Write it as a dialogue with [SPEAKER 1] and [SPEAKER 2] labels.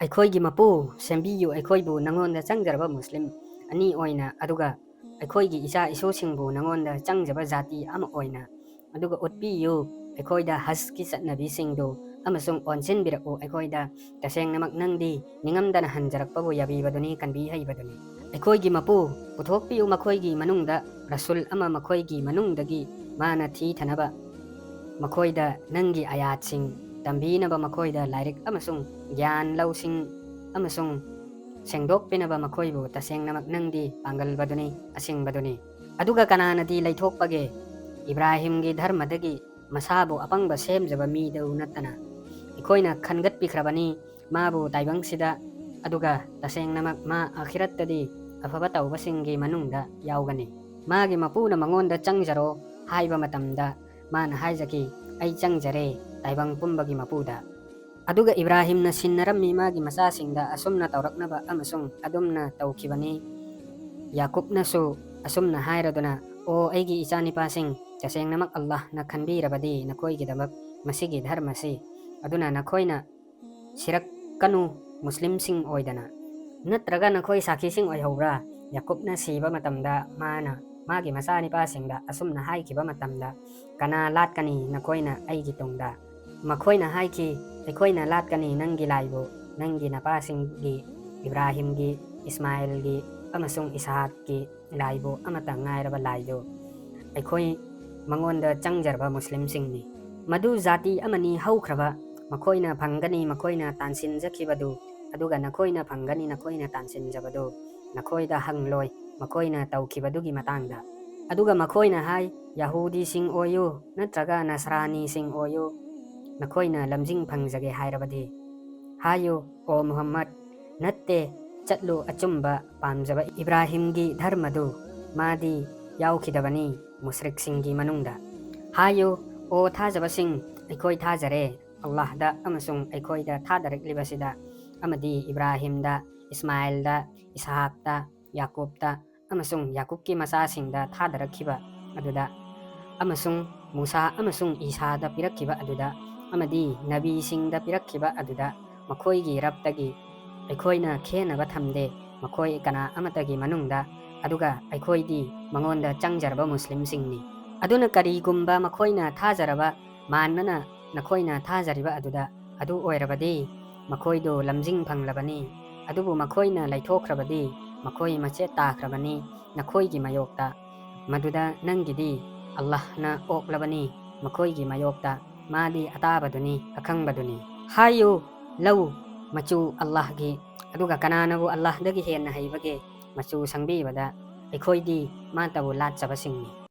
[SPEAKER 1] ꯑꯩꯈꯣꯏꯒꯤ ꯃꯄꯨ ꯁꯦꯝꯕꯤꯌꯨ ꯑꯩꯈꯣꯏꯕꯨ ꯅꯉꯣꯟꯗ ꯆꯪꯖꯔꯕ ꯃꯨꯁꯂꯤꯝ ꯑꯅꯤ ꯑꯣꯏꯅ ꯑꯗꯨꯒ ꯑꯩꯈꯣꯏꯒꯤ ꯏꯆꯥ ꯏꯁꯨꯁꯤꯡꯕꯨ ꯅꯉꯣꯟꯗ ꯆꯪꯖꯕ ꯖꯥꯇꯤ ꯑꯃ ꯑꯣꯏꯅ ꯑꯗꯨꯒ ꯎꯠꯄꯤꯌꯨ ꯑꯩꯈꯣꯏꯗ ꯍꯖꯀꯤ ꯆꯠꯅꯕꯤꯁꯤꯡꯗꯨ ꯑꯃꯁꯨꯡ ꯑꯣꯟꯁꯤꯟꯕꯤꯔꯛꯎ ꯑꯩꯈꯣꯏꯗ ꯇꯁꯦꯡꯅꯃꯛ ꯅꯪꯗꯤ ꯅꯤꯡꯉꯝꯗꯅ ꯍꯟꯖꯔꯛꯄꯕꯨ ꯌꯥꯕꯤꯕꯗꯨꯅꯤ ꯀꯟꯕꯤ ꯍꯩꯕꯗꯨꯅꯤ ꯑꯩꯈꯣꯏꯒꯤ ꯃꯄꯨ ꯄꯨꯊꯣꯛꯄꯤꯌꯨ ꯃꯈꯣꯏꯒꯤ ꯃꯅꯨꯡꯗ ꯔꯁꯨꯜ ꯑꯃ ꯃꯈꯣꯏꯒꯤ ꯃꯅꯨꯡꯗꯒꯤ ꯃꯥꯅ ꯊꯤꯊꯅꯕ ꯃꯈꯣꯏꯗ ꯅꯪꯒꯤ ꯑꯌꯥꯠꯁꯤꯡ ꯇꯝꯕꯤꯅꯕ ꯃꯈꯣꯏꯗ ꯂꯥꯏꯔꯤꯛ ꯑꯃꯁꯨꯡ ꯒ꯭ꯌꯥꯟ ꯂꯧꯁꯤꯡ ꯑꯃꯁꯨꯡ ꯁꯦꯡꯗꯣꯛꯄꯤꯅꯕ ꯃꯈꯣꯏꯕꯨ ꯇꯁꯦꯡꯅꯃꯛ ꯅꯪꯗꯤ ꯄꯥꯡꯒꯜꯕꯗꯨꯅꯤ ꯑꯁꯤꯡꯕꯗꯨꯅꯤ ꯑꯗꯨꯒ ꯀꯅꯥꯅꯗꯤ ꯂꯩꯊꯣꯛꯄꯒꯦ 이브라힘ꯒꯤ ꯙꯔꯃꯗꯒꯤ ꯃꯁꯥꯕꯨ ꯑꯄꯪꯕ ꯁꯦꯝꯖꯕ ꯃꯤꯗꯨ ꯅꯠꯇꯅ ꯑꯩꯈꯣꯏꯅ ꯈꯟꯒꯠꯄꯤꯈ꯭ꯔꯕꯅꯤ ꯃꯥꯕꯨ ꯇꯥꯏꯕꯪꯁꯤꯗ ꯑꯗꯨꯒ ꯇꯁꯦꯡꯅꯃꯛ ꯃꯥ ꯑꯈꯤꯔꯠꯇꯗꯤ ꯑꯐꯕ ꯇꯧꯕꯁꯤꯡꯒꯤ ꯃꯅꯨꯡꯗ ꯌꯥꯎꯒꯅꯤ 마기 마푸나 망원다 짱자로 하이바 마tam다 만 하이자기 아이 짱자레 다이방 뿜바기 마푸다 aduga Ibrahim na sinnarammi magi masasingda asumna tawraknaba amasung adumna tawkibani Yakub na su asumna hayraduna o aigi isanipasing tasengnamak Allah na khanbirabadi nakoygidabak masigi dharmasi aduna nakoyna sirakkanu muslimsing oidana natraga nakoy sakising oyhobra Yakub na siba matamda mana magi masanipasingda asumna haykiba matamda kana latkani nakoyna aigi tungda makoyna hayki ꯑꯩꯈꯣꯏꯅ ꯂꯥꯠꯀꯅꯤ ꯅꯪꯒꯤ ꯂꯥꯏꯕꯨ ꯅꯪꯒꯤ ꯅꯄꯥꯁꯤꯡꯒꯤ 이브라힘ꯒꯤ 이스마엘ꯒꯤ ꯑꯃꯁꯨꯡ 이스하ꯛꯀꯤ ꯂꯥꯏꯕꯨ ꯑꯃꯇ ꯉꯥꯏꯔꯕ ꯂꯥꯏꯗꯨ ꯑꯩꯈꯣꯏ ꯃꯉꯣꯟꯗ ꯆꯪꯖꯔꯕ ꯃꯨꯁꯂꯤꯝꯁꯤꯡꯅꯤ ꯃꯗꯨ ꯖꯥꯇꯤ ꯑꯃꯅꯤ ꯍꯧꯈ꯭ꯔꯕ ꯃꯈꯣꯏꯅ ꯐꯪꯒꯅꯤ ꯃꯈꯣꯏꯅ ꯇꯥꯟꯁꯤꯟꯖꯈꯤꯕꯗꯨ ꯑꯗꯨꯒ ꯅꯈꯣꯏꯅ ꯐꯪꯒꯅꯤ ꯅꯈꯣꯏꯅ ꯇꯥꯟꯁꯤꯟꯖꯕꯗꯨ ꯅꯈꯣꯏꯗ ꯍꯪꯂꯣꯏ ꯃꯈꯣꯏꯅ ꯇꯧꯈꯤꯕꯗꯨꯒꯤ ꯃꯇꯥꯡꯗ ꯑꯗꯨꯒ ꯃꯈꯣꯏꯅ ꯍꯥꯏ ꯌꯍꯨꯗꯤꯁꯤꯡ ꯑꯣꯏꯌꯨ ꯅꯠꯇ꯭ꯔꯒ ꯅꯁꯔꯥꯅꯤꯁꯤꯡ ꯑꯣꯏꯌꯨ ꯅꯈꯣꯏꯅ ꯂꯝꯖꯤꯡ ꯐꯪꯖꯒꯦ ꯍꯥꯏꯔꯕꯗꯤ ꯍꯥꯏꯌꯨ ꯑꯣ ꯃꯨꯍꯝꯃꯗ ꯅꯠꯇꯦ ꯆꯠꯂꯨ ꯑꯆꯨꯝꯕ ꯄꯥꯝꯖꯕ 이브라힘ꯒꯤ ꯙꯔꯃꯗꯨ ꯃꯥꯗꯤ ꯌꯥꯎꯈꯤꯗꯕꯅꯤ ꯃꯨꯁ꯭ꯔꯤꯛꯁꯤꯡꯒꯤ ꯃꯅꯨꯡꯗ ꯍꯥꯏꯌꯨ ꯑꯣ ꯊꯥꯖꯕꯁꯤꯡ ꯑꯩꯈꯣꯏ ꯊꯥꯖꯔꯦ ꯑꯜꯂꯥꯍꯗ ꯑꯃꯁꯨꯡ ꯑꯩꯈꯣꯏꯗ ꯊꯥꯗꯔꯛꯂꯤꯕꯁꯤꯗ ꯑꯃꯗꯤ 이브라힘ꯗ 이스마엘ꯗ 이스하ꯛꯇ 야ꯀꯨꯕꯇ ꯑꯃꯁꯨꯡ 야ꯀꯨꯕꯀꯤ ꯃꯆꯥꯁꯤꯡꯗ ꯊꯥꯗꯔꯛꯈꯤꯕ ꯑꯗꯨꯗ ꯑꯃꯁꯨꯡ 무사 ꯑꯃꯁꯨꯡ 이사ꯗ ꯄꯤꯔꯛꯈꯤꯕ ꯑꯗꯨꯗ ꯑꯃꯗꯤ ꯅꯕꯤꯁꯤꯡꯗ ꯄꯤꯔꯛꯈꯤꯕ ꯑꯗꯨꯗ ꯃꯈꯣꯏꯒꯤ ꯔꯕꯇꯒꯤ ꯑꯩꯈꯣꯏꯅ ꯈꯦꯟꯅꯕ ꯊꯝꯗꯦ ꯃꯈꯣꯏ ꯀꯅꯥ ꯑꯃꯇꯒꯤ ꯃꯅꯨꯡꯗ ꯑꯗꯨꯒ ꯑꯩꯈꯣꯏꯗꯤ ꯃꯉꯣꯟꯗ ꯆꯪꯖꯔꯕ ꯃꯨꯁꯂꯤꯝꯁꯤꯡꯅꯤ ꯑꯗꯨꯅ ꯀꯔꯤꯒꯨꯝꯕ ꯃꯈꯣꯏꯅ ꯊꯥꯖꯔꯕ ꯃꯥꯟꯅꯅ ꯅꯈꯣꯏꯅ ꯊꯥꯖꯔꯤꯕ ꯑꯗꯨꯗ ꯑꯗꯨ ꯑꯣꯏꯔꯕꯗꯤ ꯃꯈꯣꯏꯗꯨ ꯂꯝꯖꯤꯡ ꯐꯪꯂꯕꯅꯤ ꯑꯗꯨꯕꯨ ꯃꯈꯣꯏꯅ ꯂꯩꯊꯣꯛꯈ꯭ꯔꯕꯗꯤ ꯃꯈꯣꯏ ꯃꯆꯦꯠ ꯇꯥꯈ꯭ꯔꯕꯅꯤ ꯅꯈꯣꯏꯒꯤ ꯃꯥꯌꯣꯛꯇ ꯃꯗꯨꯗ ꯅꯪꯒꯤꯗꯤ ꯑꯜꯂꯥꯍꯅ ꯑꯣꯛꯂꯕꯅꯤ ꯃꯈꯣꯏꯒꯤ ꯃꯥꯌꯣꯛꯇ ꯃꯥꯗꯤ ꯑꯇꯥꯕꯗꯨꯅꯤ ꯑꯈꯪꯕꯗꯨꯅꯤ ꯍꯥꯏꯌꯨ ꯂꯧ ꯃꯆꯨ ꯑꯜꯂꯥꯍꯒꯤ ꯑꯗꯨꯒ ꯀꯅꯥꯅꯕꯨ ꯑꯜꯂꯥꯍꯗꯒꯤ ꯍꯦꯟꯅ ꯍꯩꯕꯒꯦ ꯃꯆꯨ ꯁꯪꯕꯤꯕꯗ ꯑꯩꯈꯣꯏꯗꯤ ꯃꯥꯇꯕꯨ ꯂꯥꯠꯆꯕꯁꯤꯡꯅꯤ